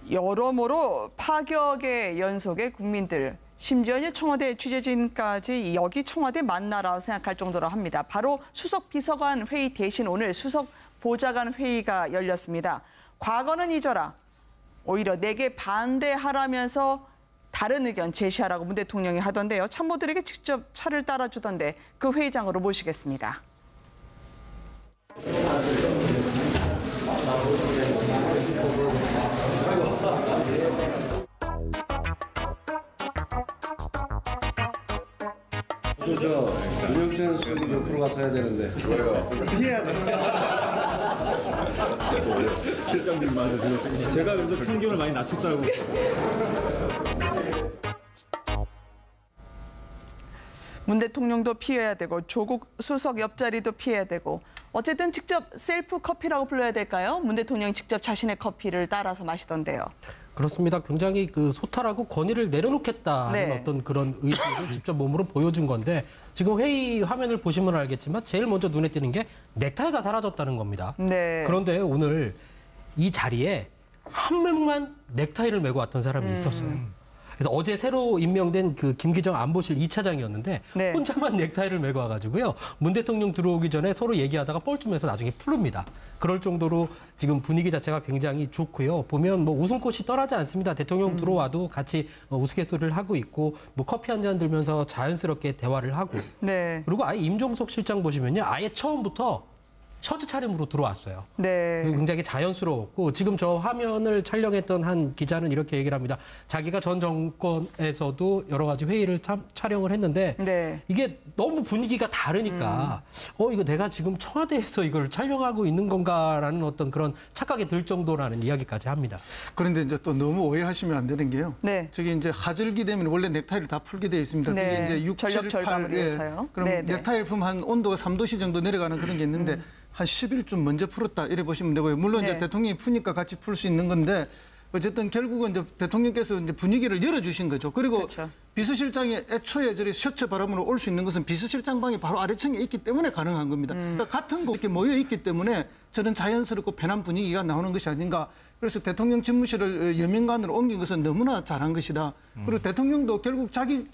여러모로 파격의 연속의 국민들, 심지어 청와대 취재진까지 여기 청와대 맞나라고 생각할 정도로 합니다. 바로 수석 비서관 회의 대신 오늘 수석 보좌관 회의가 열렸습니다. 과거는 잊어라. 오히려 내게 반대하라면서 다른 의견 제시하라고 문 대통령이 하던데요. 참모들에게 직접 차를 따라주던데 그 회의장으로 모시겠습니다. 윤영찬 수석이 옆으로 가서 해야 되는데 왜요? 피해야 돼. 실장님한테 제가 그래도 편견을 많이 낮췄다고. 문 대통령도 피해야 되고 조국 수석 옆자리도 피해야 되고 어쨌든 직접 셀프 커피라고 불러야 될까요? 문 대통령이 직접 자신의 커피를 따라서 마시던데요. 그렇습니다. 굉장히 소탈하고 권위를 내려놓겠다는 어떤 그런 의지를 직접 몸으로 보여준 건데 지금 회의 화면을 보시면 알겠지만 제일 먼저 눈에 띄는 게 넥타이가 사라졌다는 겁니다. 네. 그런데 오늘 이 자리에 한 명만 넥타이를 메고 왔던 사람이 있었어요. 그래서 어제 새로 임명된 김기정 안보실 2차장이었는데 네. 혼자만 넥타이를 메고 와가지고요. 문 대통령 들어오기 전에 서로 얘기하다가 뻘쭘해서 나중에 풀릅니다. 그럴 정도로 지금 분위기 자체가 굉장히 좋고요. 보면 웃음꽃이 떠나지 않습니다. 대통령 들어와도 같이 우스갯소리를 하고 있고 커피 한 잔 들면서 자연스럽게 대화를 하고. 네. 그리고 아예 임종석 실장 보시면요. 아예 처음부터 셔츠 차림으로 들어왔어요. 네. 굉장히 자연스러웠고 지금 저 화면을 촬영했던 한 기자는 이렇게 얘기를 합니다. 자기가 전 정권에서도 여러 가지 회의를 촬영을 했는데 네. 이게 너무 분위기가 다르니까 이거 내가 지금 청와대에서 이걸 촬영하고 있는 건가라는 어떤 그런 착각이 들 정도라는 이야기까지 합니다. 그런데 이제 또 너무 오해하시면 안 되는 게요. 네. 저기 이제 하절기 되면 원래 넥타이를 다 풀게 되어 있습니다. 네. 그게 이제 6, 전력 7, 절감을 8. 위해서요. 그럼 네, 네. 넥타이를 풀면 한 온도가 3도씨 정도 내려가는 그런 게 있는데 한 10일 먼저 풀었다 이래 보시면 되고요. 물론 네. 이제 대통령이 푸니까 같이 풀 수 있는 건데 어쨌든 결국은 이제 대통령께서 이제 분위기를 열어주신 거죠. 그리고 그렇죠. 비서실장이 애초에 저리 셔츠 바람으로 올 수 있는 것은 비서실장 방이 바로 아래층에 있기 때문에 가능한 겁니다. 그러니까 같은 곳 이렇게 모여 있기 때문에 저는 자연스럽고 편한 분위기가 나오는 것이 아닌가. 그래서 대통령 집무실을 여민관으로 옮긴 것은 너무나 잘한 것이다. 그리고 대통령도 결국 자기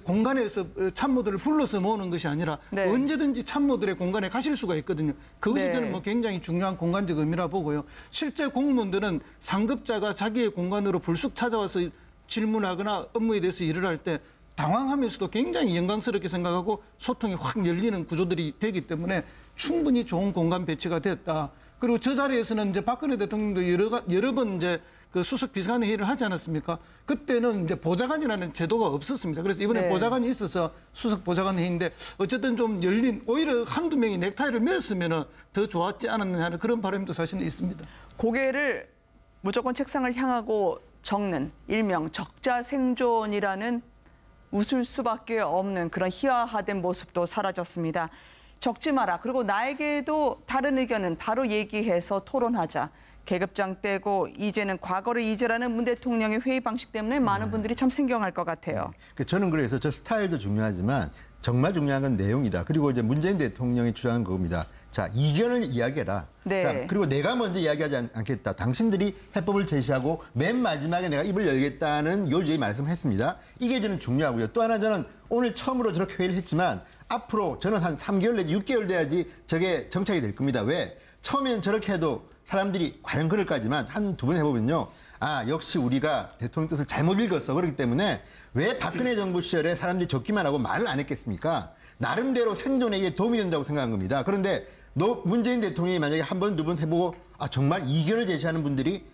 공간에서 참모들을 불러서 모으는 것이 아니라 네. 언제든지 참모들의 공간에 가실 수가 있거든요. 그것이 네. 저는 굉장히 중요한 공간적 의미라 보고요. 실제 공무원들은 상급자가 자기의 공간으로 불쑥 찾아와서 질문하거나 업무에 대해서 일을 할 때 당황하면서도 굉장히 영광스럽게 생각하고 소통이 확 열리는 구조들이 되기 때문에 충분히 좋은 공간 배치가 됐다. 그리고 저 자리에서는 이제 박근혜 대통령도 여러 번 이제 그 수석 비서관 회의를 하지 않았습니까? 그때는 이제 보좌관이라는 제도가 없었습니다. 그래서 이번에 네. 보좌관이 있어서 수석 보좌관 회의인데 어쨌든 좀 열린 오히려 한두 명이 넥타이를 맸으면 더 좋았지 않았느냐 하는 그런 바람도 사실은 있습니다. 고개를 무조건 책상을 향하고 적는 일명 적자생존이라는 웃을 수밖에 없는 그런 희화화된 모습도 사라졌습니다. 적지 마라. 그리고 나에게도 다른 의견은 바로 얘기해서 토론하자. 계급장 떼고 이제는 과거를 잊으라는 문 대통령의 회의 방식 때문에 많은 분들이 참 생경할 것 같아요. 저는 그래서 저 스타일도 중요하지만 정말 중요한 건 내용이다. 그리고 이제 문재인 대통령이 주장한 겁니다. 자, 이견을 이야기해라. 네. 자, 그리고 내가 먼저 이야기하지 않겠다. 당신들이 해법을 제시하고 맨 마지막에 내가 입을 열겠다는 요지의 말씀을 했습니다. 이게 저는 중요하고요. 또 하나 저는 오늘 처음으로 저렇게 회의를 했지만 앞으로 저는 한 3개월 내지 6개월 돼야지 저게 정착이 될 겁니다. 왜? 처음에는 저렇게 해도 사람들이 과연 그럴까지만 한 두 번 해보면요. 아, 역시 우리가 대통령 뜻을 잘못 읽었어. 그렇기 때문에 왜 박근혜 정부 시절에 사람들이 적기만 하고 말을 안 했겠습니까? 나름대로 생존에 이게 도움이 된다고 생각한 겁니다. 그런데 문재인 대통령이 만약에 한 번, 두 번 해보고 정말 이견을 제시하는 분들이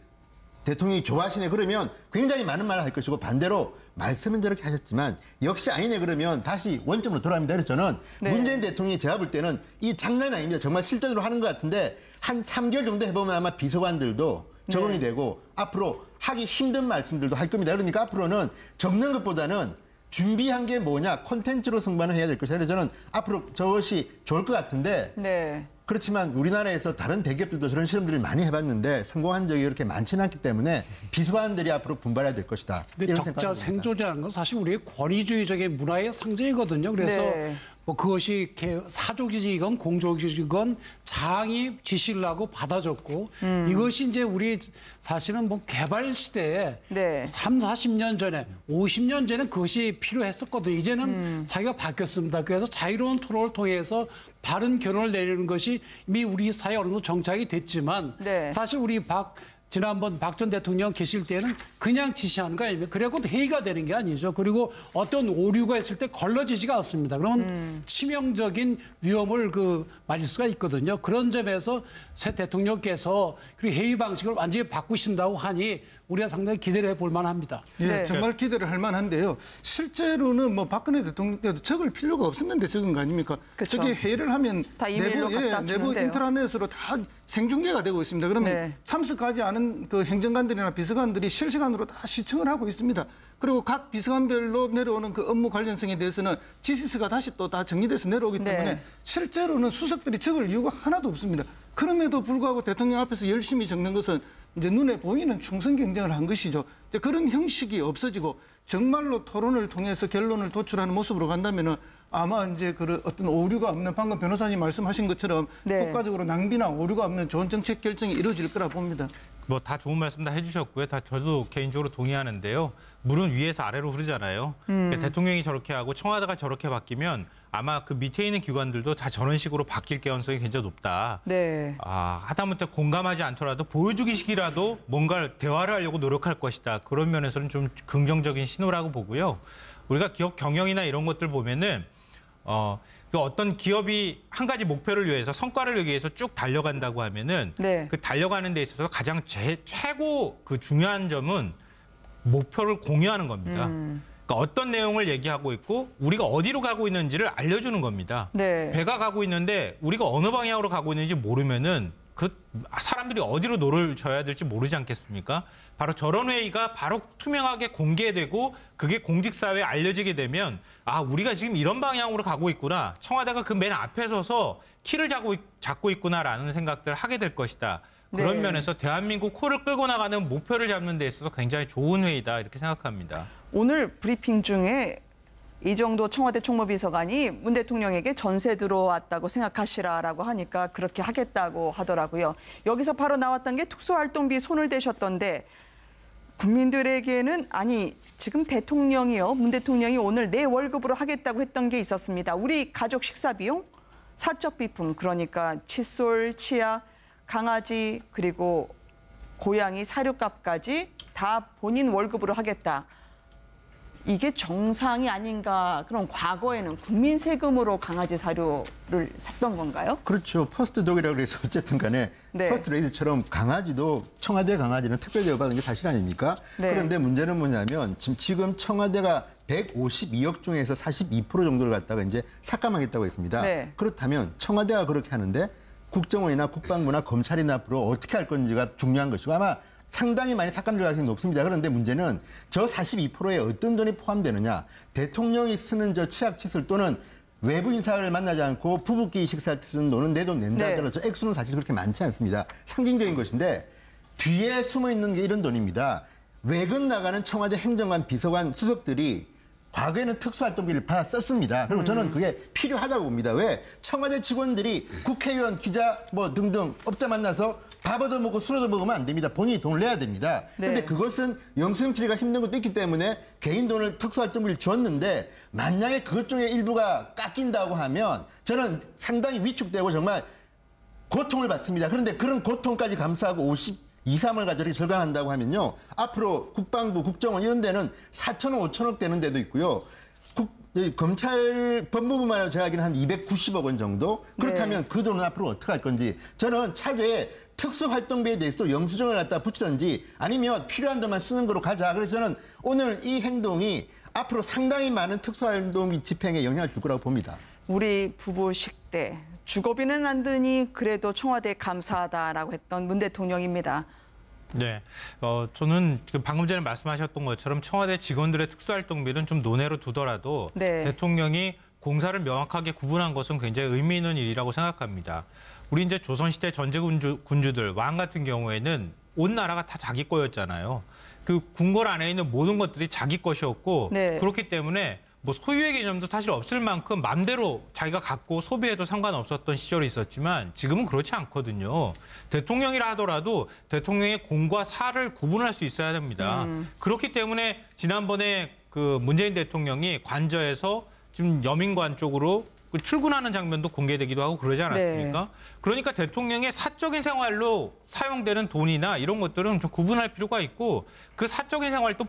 대통령이 좋아하시네 그러면 굉장히 많은 말을 할 것이고 반대로 말씀은 저렇게 하셨지만 역시 아니네 그러면 다시 원점으로 돌아갑니다. 그래서 저는 문재인 대통령이 제가 볼 때는 이 장난이 아닙니다. 정말 실전으로 하는 것 같은데 한 3개월 정도 해보면 아마 비서관들도 적응이 되고 앞으로 하기 힘든 말씀들도 할 겁니다. 그러니까 앞으로는 적는 것보다는 준비한 게 뭐냐 콘텐츠로 승부를 해야 될 것이다. 그래서 저는 앞으로 저것이 좋을 것 같은데 그렇지만 우리나라에서 다른 대기업들도 저런 실험들을 많이 해봤는데 성공한 적이 그렇게 많지는 않기 때문에 비서관들이 앞으로 분발해야 될 것이다. 근데 적자 생존이라는 건 사실 우리의 권위주의적인 문화의 상징이거든요. 그래서 뭐 그것이 사족이건 공족이건 장이 지시를 하고 받아줬고 이것이 이제 우리 사실은 뭐 개발 시대에 네. 3, 40년 전에 50년 전에 그것이 필요했었거든요. 이제는 사회가 바뀌었습니다. 그래서 자유로운 토론을 통해서 바른 결론을 내리는 것이 이미 우리 사회에 어느 정도 정착이 됐지만 네. 사실 우리 지난번 박 전 대통령 계실 때는 그냥 지시하는 거 아닙니까? 그래고 회의가 되는 게 아니죠. 그리고 어떤 오류가 있을 때 걸러지지가 않습니다. 그러면 치명적인 위험을 맞을 수가 있거든요. 그런 점에서 새 대통령께서 그리고 회의 방식을 완전히 바꾸신다고 하니 우리가 상당히 기대를 해볼 만합니다. 예, 네. 정말 기대를 할 만한데요. 실제로는 뭐 박근혜 대통령 때도 적을 필요가 없었는데 적은 거 아닙니까? 그쵸. 저게 회의를 하면 다 이메일로 갖다 내부 주는데요. 인트라넷으로 다 생중계가 되고 있습니다. 그러면 네. 참석하지 않은 그 행정관들이나 비서관들이 실시간으로 다 시청을 하고 있습니다. 그리고 각 비서관별로 내려오는 그 업무 관련성에 대해서는 지시서가 다시 또 다 정리돼서 내려오기 때문에 네. 실제로는 수석들이 적을 이유가 하나도 없습니다. 그럼에도 불구하고 대통령 앞에서 열심히 적는 것은 이제 눈에 보이는 충성 경쟁을 한 것이죠. 이제 그런 형식이 없어지고 정말로 토론을 통해서 결론을 도출하는 모습으로 간다면은 아마 이제 그 어떤 오류가 없는 방금 변호사님 말씀하신 것처럼 네. 국가적으로 낭비나 오류가 없는 좋은 정책 결정이 이루어질 거라 봅니다. 뭐 다 좋은 말씀 다 해주셨고요. 다 저도 개인적으로 동의하는데요. 물은 위에서 아래로 흐르잖아요. 그러니까 대통령이 저렇게 하고 청와대가 저렇게 바뀌면 아마 그 밑에 있는 기관들도 다 저런 식으로 바뀔 가능성이 굉장히 높다. 네. 하다못해 공감하지 않더라도 보여주기식이라도 뭔가 대화를 하려고 노력할 것이다. 그런 면에서는 좀 긍정적인 신호라고 보고요. 우리가 기업 경영이나 이런 것들 보면은 그 어떤 기업이 한 가지 목표를 위해서 성과를 내기 위해서 쭉 달려간다고 하면은 네. 그 달려가는 데 있어서 가장 최고 그 중요한 점은 목표를 공유하는 겁니다. 그러니까 어떤 내용을 얘기하고 있고 우리가 어디로 가고 있는지를 알려주는 겁니다. 네. 배가 가고 있는데 우리가 어느 방향으로 가고 있는지 모르면은 그 사람들이 어디로 노를 져야 될지 모르지 않겠습니까? 바로 저런 회의가 바로 투명하게 공개되고 그게 공직사회에 알려지게 되면 우리가 지금 이런 방향으로 가고 있구나. 청와대가 그 맨 앞에 서서 키를 잡고 있구나라는 생각들을 하게 될 것이다. 그런 네. 면에서 대한민국 코를 끌고 나가는 목표를 잡는 데 있어서 굉장히 좋은 회의다 이렇게 생각합니다. 오늘 브리핑 중에 이정도 청와대 총무비서관이 문 대통령에게 전세 들어왔다고 생각하시라라고 하니까 그렇게 하겠다고 하더라고요. 여기서 바로 나왔던 게 특수활동비 손을 대셨던데 국민들에게는 지금 대통령이요. 문 대통령이 오늘 내 월급으로 하겠다고 했던 게 있었습니다. 우리 가족 식사 비용, 사적 비품 그러니까 칫솔, 치약, 강아지 그리고 고양이 사료값까지 다 본인 월급으로 하겠다. 이게 정상이 아닌가. 그럼 과거에는 국민 세금으로 강아지 사료를 샀던 건가요? 그렇죠. 퍼스트 독이라고 해서 어쨌든 간에 네. 퍼스트 레이드처럼 강아지도 청와대 강아지는 특별 대우받은 게 사실 아닙니까? 네. 그런데 문제는 뭐냐면 지금 청와대가 152억 중에서 42% 정도를 갖다가 이제 삭감하겠다고 했습니다. 네. 그렇다면 청와대가 그렇게 하는데 국정원이나 국방부나 검찰이나 앞으로 어떻게 할 건지가 중요한 것이고 아마 상당히 많이 삭감될 가능성이 높습니다. 그런데 문제는 저 42%에 어떤 돈이 포함되느냐. 대통령이 쓰는 저 치약 칫솔 또는 외부 인사를 만나지 않고 부부끼리 식사할 때 쓰는 돈은 내 돈 낸다 하더라도 저 액수는 사실 그렇게 많지 않습니다. 상징적인 것인데 뒤에 숨어 있는 게 이런 돈입니다. 외근 나가는 청와대 행정관, 비서관, 수석들이 과거에는 특수활동비를 받아 썼습니다. 그리고 저는 그게 필요하다고 봅니다. 왜? 청와대 직원들이 국회의원, 기자 등등 업자 만나서 밥 얻어먹고 술 얻어먹으면 안 됩니다. 본인이 돈을 내야 됩니다. 그런데 네. 그것은 영수증 처리가 힘든 것도 있기 때문에 개인 돈을 특수활동비를 줬는데 만약에 그것 중에 일부가 깎인다고 하면 저는 상당히 위축되고 정말 고통을 받습니다. 그런데 그런 고통까지 감수하고 2, 3월 가지고 절감한다고 하면요. 앞으로 국방부, 국정원 이런 데는 4천억, 5천억 되는 데도 있고요. 검찰 법무부만 제가 알기로는 한 290억 원 정도? 그렇다면 네. 그 돈은 앞으로 어떻게 할 건지 저는 차제에 특수활동비에 대해서 영수증을 갖다 붙이든지 아니면 필요한 돈만 쓰는 거로 가자. 그래서 저는 오늘 이 행동이 앞으로 상당히 많은 특수활동비 집행에 영향을 줄 거라고 봅니다. 우리 부부 식대, 주거비는 안 드니 그래도 청와대에 감사하다라고 했던 문 대통령입니다. 네, 저는 방금 전에 말씀하셨던 것처럼 청와대 직원들의 특수활동비는 좀 논외로 두더라도 네. 대통령이 공사를 명확하게 구분한 것은 굉장히 의미 있는 일이라고 생각합니다. 우리 이제 조선시대 전제군주들, 왕 같은 경우에는 온 나라가 다 자기 거였잖아요. 그 궁궐 안에 있는 모든 것들이 자기 것이었고 네. 그렇기 때문에 뭐 소유의 개념도 사실 없을 만큼 마음대로 자기가 갖고 소비해도 상관없었던 시절이 있었지만 지금은 그렇지 않거든요. 대통령이라 하더라도 대통령의 공과 사를 구분할 수 있어야 됩니다. 그렇기 때문에 지난번에 그 문재인 대통령이 관저에서 지금 여민관 쪽으로 출근하는 장면도 공개되기도 하고 그러지 않았습니까? 네. 그러니까 대통령의 사적인 생활로 사용되는 돈이나 이런 것들은 좀 구분할 필요가 있고 그 사적인 생활도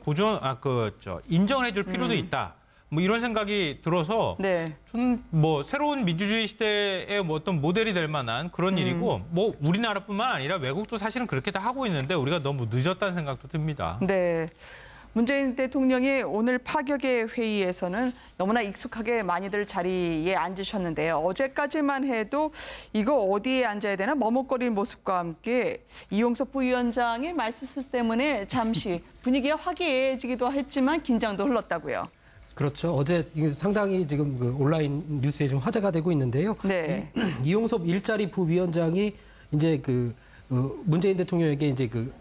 인정을 해줄 필요도 있다. 뭐 이런 생각이 들어서 네. 저는 뭐 새로운 민주주의 시대의 뭐 어떤 모델이 될 만한 그런 일이고 뭐 우리나라뿐만 아니라 외국도 사실은 그렇게 다 하고 있는데 우리가 너무 늦었다는 생각도 듭니다. 네. 문재인 대통령이 오늘 파격의 회의에서는 너무나 익숙하게 많이들 자리에 앉으셨는데요. 어제까지만 해도 이거 어디에 앉아야 되나 머뭇거리는 모습과 함께 이용섭 부위원장의 말실수 때문에 잠시 분위기가 화기애애해지기도 했지만 긴장도 흘렀다고요. 그렇죠. 어제 상당히 지금 그 온라인 뉴스에 좀 화제가 되고 있는데요. 네. 이용섭 일자리 부위원장이 이제 문재인 대통령에게 이제 그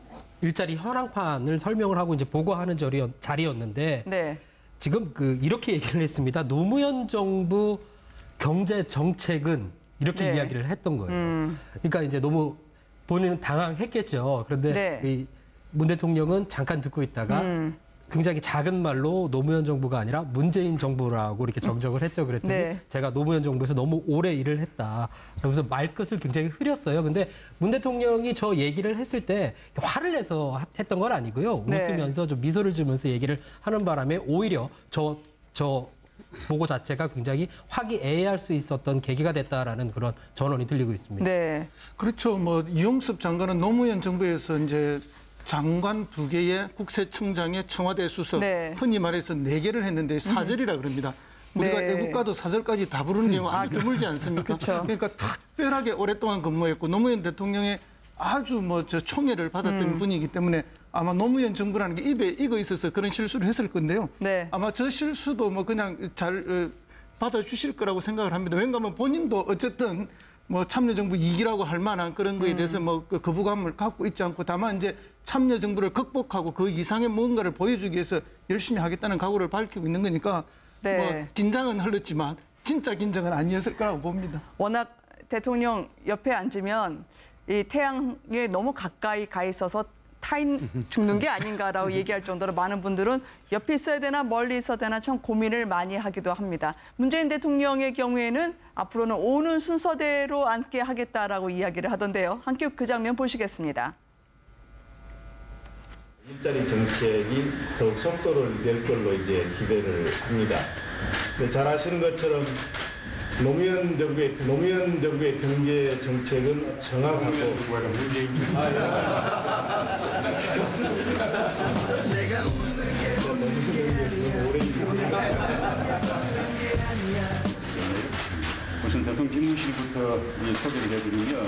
일자리 현황판을 설명을 하고 이제 보고하는 자리였는데 네. 지금 이렇게 얘기를 했습니다. 노무현 정부 경제 정책은 이렇게 네. 이야기를 했던 거예요. 그러니까 이제 너무 본인은 당황했겠죠. 그런데 네. 문 대통령은 잠깐 듣고 있다가 굉장히 작은 말로 노무현 정부가 아니라 문재인 정부라고 이렇게 정정을 했죠. 그랬더니 네. 제가 노무현 정부에서 너무 오래 일을 했다. 그러면서 말끝을 굉장히 흐렸어요. 근데 문 대통령이 저 얘기를 했을 때 화를 내서 했던 건 아니고요. 네. 웃으면서 좀 미소를 지으면서 얘기를 하는 바람에 오히려 저 보고 자체가 굉장히 화기애애할 수 있었던 계기가 됐다라는 그런 전언이 들리고 있습니다. 네. 그렇죠. 뭐 이용섭 장관은 노무현 정부에서 이제 장관 2개의 국세청장의 청와대 수석, 네. 흔히 말해서 4개를 했는데 사절이라 그럽니다. 우리가 네. 애국가도 사절까지 다 부르는 경우 아주 드물지 않습니까? 그쵸. 그러니까 특별하게 오랫동안 근무했고 노무현 대통령의 아주 총애를 받았던 분이기 때문에 아마 노무현 정부라는 게 입에 익어 있어서 그런 실수를 했을 건데요. 네. 아마 저 실수도 뭐 그냥 잘 받아주실 거라고 생각을 합니다. 왜냐하면 본인도 어쨌든 뭐 참여정부 2기라고 할 만한 그런 거에 대해서 뭐 거부감을 갖고 있지 않고 다만 이제 참여정부를 극복하고 그 이상의 무언가를 보여주기 위해서 열심히 하겠다는 각오를 밝히고 있는 거니까 네. 뭐 긴장은 흘렀지만 진짜 긴장은 아니었을 거라고 봅니다. 워낙 대통령 옆에 앉으면 이 태양에 너무 가까이 가 있어서 타인 죽는 게 아닌가라고 얘기할 정도로 많은 분들은 옆에 있어야 되나 멀리 있어야 되나 참 고민을 많이 하기도 합니다. 문재인 대통령의 경우에는 앞으로는 오는 순서대로 앉게 하겠다라고 이야기를 하던데요. 함께 그 장면 보시겠습니다. 일자리 정책이 더욱 속도를 낼 걸로 이제 기대를 합니다. 잘 아시는 것처럼 노무현 정부의 경제 정책은 정확하고 우선 대통령 집무실부터 소개를 해드리면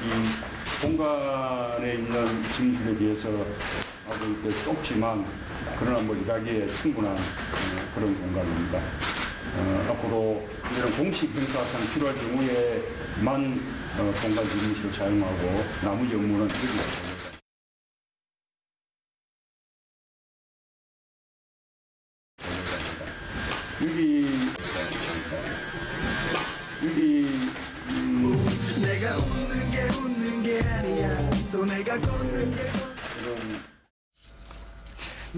이 공간에 있는 집무실에 비해서 아주 좁지만 그러나 뭐 일하기에 충분한 그런 공간입니다. 앞으로 이런 공식 행사상 필요할 경우에만 공간 집무실을 사용하고 나머지 업무는 내가 웃는 게 아니야 또 내가 걷는 게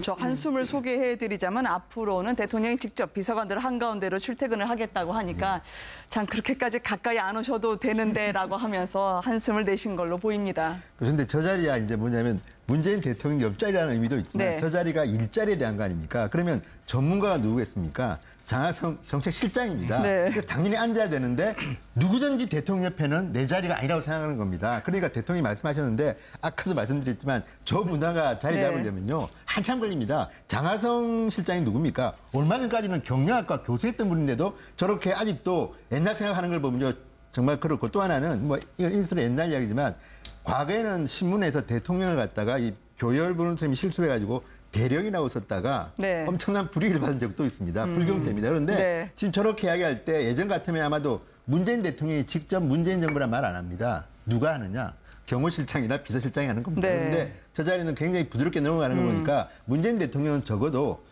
저 한숨을 소개해드리자면 앞으로는 대통령이 직접 비서관들 한가운데로 출퇴근을 하겠다고 하니까 참 그렇게까지 가까이 안 오셔도 되는데라고 하면서 한숨을 내신 걸로 보입니다. 그런데 저 자리야 이제 뭐냐면 문재인 대통령 옆자리라는 의미도 있지만 네. 저 자리가 일자리에 대한 거 아닙니까? 그러면 전문가가 누구겠습니까? 장하성 정책실장입니다. 네. 그래서 당연히 앉아야 되는데 누구든지 대통령 옆에는 내 자리가 아니라고 생각하는 겁니다. 그러니까 대통령이 말씀하셨는데 아까도 말씀드렸지만 저 문화가 자리 네. 잡으려면요. 한참 걸립니다. 장하성 실장이 누굽니까? 얼마 전까지는 경영학과 교수했던 분인데도 저렇게 아직도 옛날 생각하는 걸 보면요. 정말 그렇고 또 하나는 뭐 이건 인수로 옛날 이야기지만 과거에는 신문에서 대통령을 갖다가 이 교열 보는 셈이 실수해가지고 대령이라고 썼다가 네. 엄청난 불이익을 받은 적도 있습니다. 불경죄입니다. 그런데 네. 지금 저렇게 이야기할 때 예전 같으면 아마도 문재인 대통령이 직접 문재인 정부란 말 안 합니다. 누가 하느냐? 경호실장이나 비서실장이 하는 겁니다. 네. 그런데 저 자리는 굉장히 부드럽게 넘어가는 거 보니까 문재인 대통령은 적어도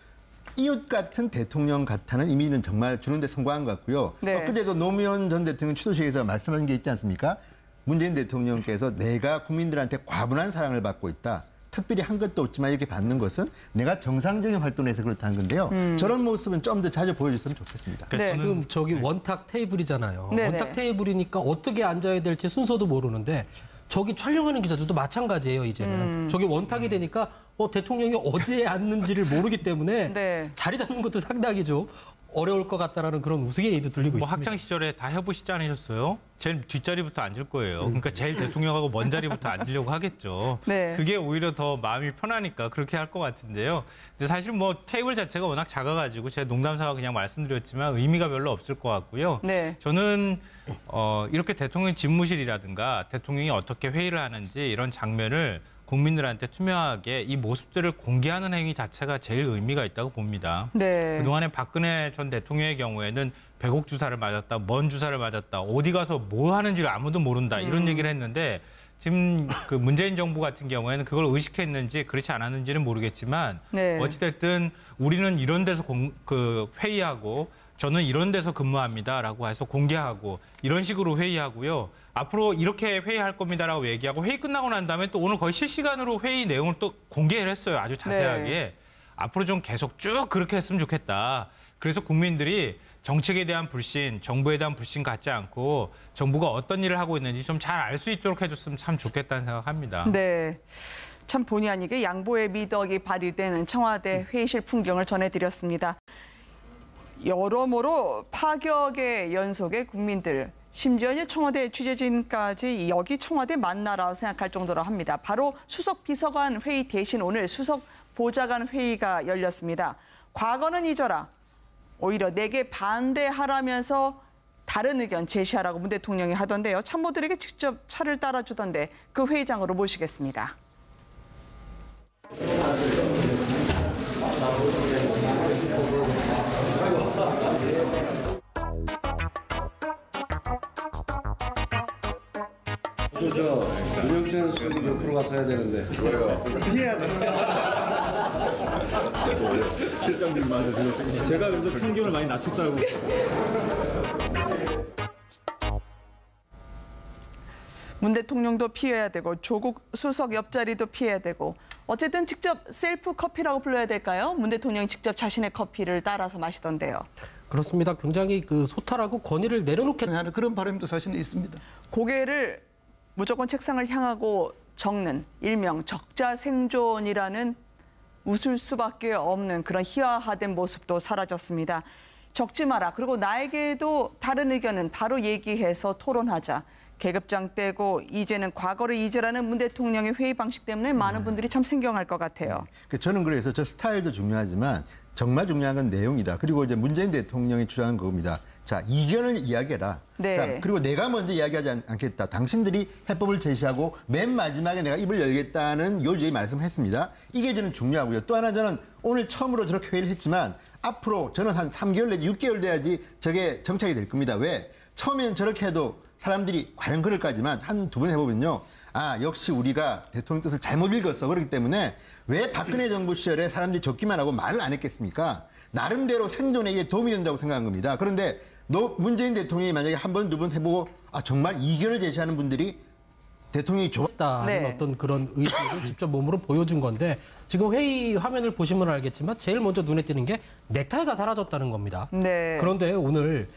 이웃 같은 대통령 같다는 이미지는 정말 주는 데 성공한 것 같고요. 네. 그제도 노무현 전 대통령 추도식에서 말씀하신 게 있지 않습니까? 문재인 대통령께서 내가 국민들한테 과분한 사랑을 받고 있다. 특별히 한 것도 없지만 이렇게 받는 것은 내가 정상적인 활동을 해서 그렇다는 건데요. 저런 모습은 좀 더 자주 보여줬으면 좋겠습니다. 네. 지금 저기 원탁 테이블이잖아요. 네네. 원탁 테이블이니까 어떻게 앉아야 될지 순서도 모르는데 저기 촬영하는 기자들도 마찬가지예요, 이제는. 저기 원탁이 되니까 대통령이 어디에 앉는지를 모르기 때문에 네. 자리 잡는 것도 상당히 좀 어려울 것 같다라는 그런 우스개의도 들리고 뭐 있습니다. 학창 시절에 다 해보시지 않으셨어요? 제일 뒷자리부터 앉을 거예요. 그러니까 제일 대통령하고 먼 자리부터 앉으려고 하겠죠. 네. 그게 오히려 더 마음이 편하니까 그렇게 할 것 같은데요. 근데 사실 뭐 테이블 자체가 워낙 작아가지고 제가 농담삼아 그냥 말씀드렸지만 의미가 별로 없을 것 같고요. 네. 저는 이렇게 대통령 집무실이라든가 대통령이 어떻게 회의를 하는지 이런 장면을 국민들한테 투명하게 이 모습들을 공개하는 행위 자체가 제일 의미가 있다고 봅니다. 네. 그동안에 박근혜 전 대통령의 경우에는 배곡 주사를 맞았다, 먼 주사를 맞았다, 어디 가서 뭐 하는지를 아무도 모른다 이런 얘기를 했는데 지금 그 문재인 정부 같은 경우에는 그걸 의식했는지 그렇지 않았는지는 모르겠지만 네. 어찌됐든 우리는 이런 데서 회의하고 저는 이런 데서 근무합니다라고 해서 공개하고 이런 식으로 회의하고요. 앞으로 이렇게 회의할 겁니다라고 얘기하고 회의 끝나고 난 다음에 또 오늘 거의 실시간으로 회의 내용을 또 공개를 했어요. 아주 자세하게. 네. 앞으로 좀 계속 쭉 그렇게 했으면 좋겠다. 그래서 국민들이 정책에 대한 불신, 정부에 대한 불신 갖지 않고 정부가 어떤 일을 하고 있는지 좀 잘 알 수 있도록 해줬으면 참 좋겠다는 생각합니다. 네. 참 본의 아니게 양보의 미덕이 발휘되는 청와대 회의실 풍경을 전해드렸습니다. 여러모로 파격의 연속의 국민들, 심지어 이제 청와대 취재진까지 여기 청와대 맞나라고 생각할 정도로 합니다. 바로 수석 비서관 회의 대신 오늘 수석 보좌관 회의가 열렸습니다. 과거는 잊어라. 오히려 내게 반대하라면서 다른 의견 제시하라고 문 대통령이 하던데요. 참모들에게 직접 차를 따라주던데 그 회의장으로 모시겠습니다. 윤영찬 수석이 옆으로 가서 해야 되는데 왜요? 피해야 돼. 제가 그래도 풍경을 많이 낮췄다고. 문 대통령도 피해야 되고 조국 수석 옆자리도 피해야 되고 어쨌든 직접 셀프 커피라고 불러야 될까요? 문 대통령이 직접 자신의 커피를 따라서 마시던데요. 그렇습니다. 굉장히 소탈하고 권위를 내려놓겠다는 그런 바람도 사실은 있습니다. 고개를 무조건 책상을 향하고 적는 일명 적자생존이라는 웃을 수밖에 없는 그런 희화화된 모습도 사라졌습니다. 적지 마라. 그리고 나에게도 다른 의견은 바로 얘기해서 토론하자. 계급장 떼고 이제는 과거를 잊으라는 문 대통령의 회의 방식 때문에 많은 분들이 참 생경할 것 같아요. 저는 그래서 저 스타일도 중요하지만 정말 중요한 건 내용이다. 그리고 이제 문재인 대통령이 주장한 겁니다. 자, 이견을 이야기해라. 네. 자, 그리고 내가 먼저 이야기하지 않겠다. 당신들이 해법을 제시하고 맨 마지막에 내가 입을 열겠다는 요지의 말씀을 했습니다. 이게 저는 중요하고요. 또 하나 저는 오늘 처음으로 저렇게 회의를 했지만 앞으로 저는 한 3개월 내지 6개월 돼야지 저게 정착이 될 겁니다. 왜? 처음에는 저렇게 해도 사람들이 과연 그럴까지만 한두 번 해보면요. 아, 역시 우리가 대통령 뜻을 잘못 읽었어. 그렇기 때문에 왜 박근혜 정부 시절에 사람들이 적기만 하고 말을 안 했겠습니까? 나름대로 생존에 이게 도움이 된다고 생각한 겁니다. 그런데 문재인 대통령이 만약에 한 번, 두 번 해보고 정말 이견을 제시하는 분들이 대통령이 좋았다는 네. 어떤 그런 의지를 직접 몸으로 보여준 건데 지금 회의 화면을 보시면 알겠지만 제일 먼저 눈에 띄는 게 넥타이가 사라졌다는 겁니다. 네. 그런데 오늘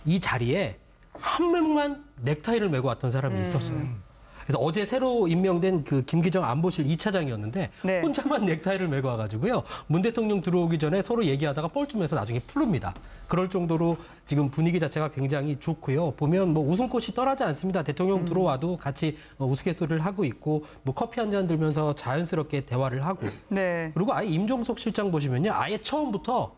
이 자리에 한 명만 넥타이를 메고 왔던 사람이 있었어요. 그래서 어제 새로 임명된 김기정 안보실 2차장이었는데 네. 혼자만 넥타이를 메고 와가지고요. 문 대통령 들어오기 전에 서로 얘기하다가 뻘쭘해서 나중에 풀릅니다. 그럴 정도로 지금 분위기 자체가 굉장히 좋고요. 보면 웃음꽃이 떠나지 않습니다. 대통령 들어와도 같이 우스갯소리를 하고 있고 커피 한 잔 들면서 자연스럽게 대화를 하고 네. 그리고 아예 임종석 실장 보시면요. 아예 처음부터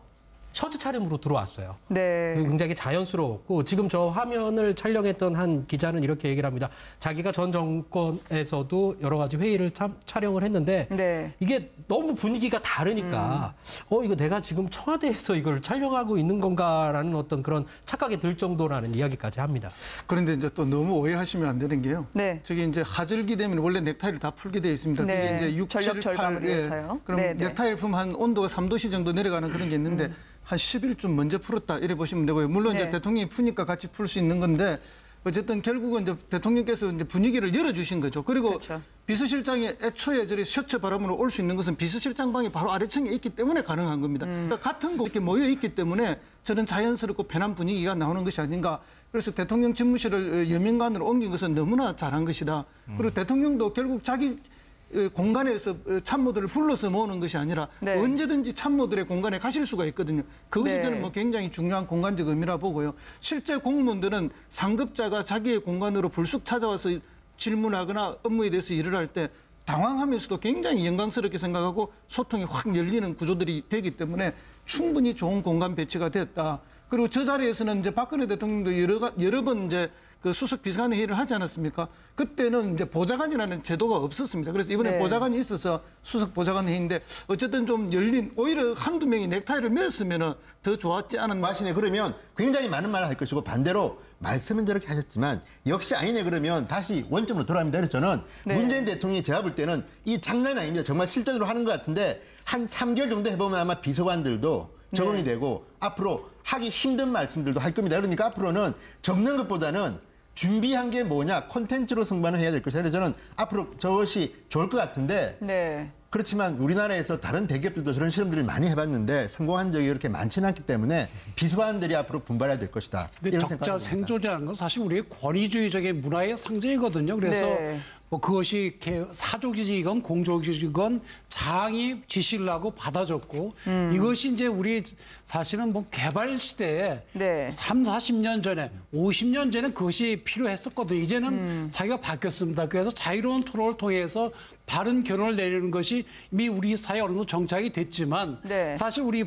셔츠 차림으로 들어왔어요. 네. 굉장히 자연스러웠고 지금 저 화면을 촬영했던 한 기자는 이렇게 얘기를 합니다. 자기가 전 정권에서도 여러 가지 회의를 촬영을 했는데 네. 이게 너무 분위기가 다르니까 이거 내가 지금 청와대에서 이걸 촬영하고 있는 건가라는 어떤 그런 착각이 들 정도라는 이야기까지 합니다. 그런데 이제 또 너무 오해하시면 안 되는 게요. 네. 저기 이제 하절기 되면 원래 넥타이를 다 풀게 되어 있습니다. 네. 그게 이제 6, 전력 7, 절감을 8. 위해서요. 그럼 네, 네. 넥타이를 풀면 한 온도가 3도씨 정도 내려가는 그런 게 있는데 한 10일쯤 먼저 풀었다 이래 보시면 되고요. 물론 네. 이제 대통령이 푸니까 같이 풀 수 있는 건데 어쨌든 결국은 이제 대통령께서 이제 분위기를 열어주신 거죠. 그리고 그렇죠. 비서실장이 애초에 저리 셔츠 바람으로 올 수 있는 것은 비서실장 방이 바로 아래층에 있기 때문에 가능한 겁니다. 그러니까 같은 곳 이렇게 모여 있기 때문에 저는 자연스럽고 편한 분위기가 나오는 것이 아닌가. 그래서 대통령 집무실을 여민관으로 옮긴 것은 너무나 잘한 것이다. 그리고 대통령도 결국 자기 공간에서 참모들을 불러서 모으는 것이 아니라 네. 언제든지 참모들의 공간에 가실 수가 있거든요. 그것이 네. 저는 뭐 굉장히 중요한 공간적 의미라 보고요. 실제 공무원들은 상급자가 자기의 공간으로 불쑥 찾아와서 질문하거나 업무에 대해서 일을 할 때 당황하면서도 굉장히 영광스럽게 생각하고 소통이 확 열리는 구조들이 되기 때문에 충분히 좋은 공간 배치가 됐다. 그리고 저 자리에서는 이제 박근혜 대통령도 여러 번 이제 그 수석 비서관 회의를 하지 않았습니까? 그때는 이제 보좌관이라는 제도가 없었습니다. 그래서 이번에 네. 보좌관이 있어서 수석 보좌관 회의인데 어쨌든 좀 열린 오히려 한두 명이 넥타이를 맸으면 더 좋았지 않았나. 마시네 그러면 굉장히 많은 말을 할 것이고 반대로 말씀은 저렇게 하셨지만 역시 아니네 그러면 다시 원점으로 돌아갑니다. 그래서 저는 네. 문재인 대통령이 제가 볼 때는 이 장난이 아닙니다. 정말 실전으로 하는 것 같은데 한 3개월 정도 해보면 아마 비서관들도 적응이 되고 앞으로 하기 힘든 말씀들도 할 겁니다. 그러니까 앞으로는 적는 것보다는 준비한 게 뭐냐 콘텐츠로 승부는 해야 될 것이다. 그래서 저는 앞으로 저것이 좋을 것 같은데 네. 그렇지만 우리나라에서 다른 대기업들도 저런 실험들을 많이 해봤는데 성공한 적이 그렇게 많지는 않기 때문에 비서관들이 앞으로 분발해야 될 것이다. 근데 이런 적자 생각을 합니다. 생존이라는 건 사실 우리의 권위주의적인 문화의 상징이거든요. 그래서 네. 뭐 그것이 사족이건 공족이건 장이 지시를 하고 받아줬고 이것이 이제 우리 사실은 뭐 개발 시대에 네. 3, 40년 전에 50년 전에 그것이 필요했었거든요. 이제는 사회가 바뀌었습니다. 그래서 자유로운 토론을 통해서 바른 결론을 내리는 것이 이미 우리 사회에 어느 정도 정착이 됐지만 네. 사실 우리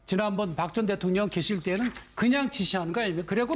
지난번 박 전 대통령 계실 때는 그냥 지시하는 거 아닙니까? 그리고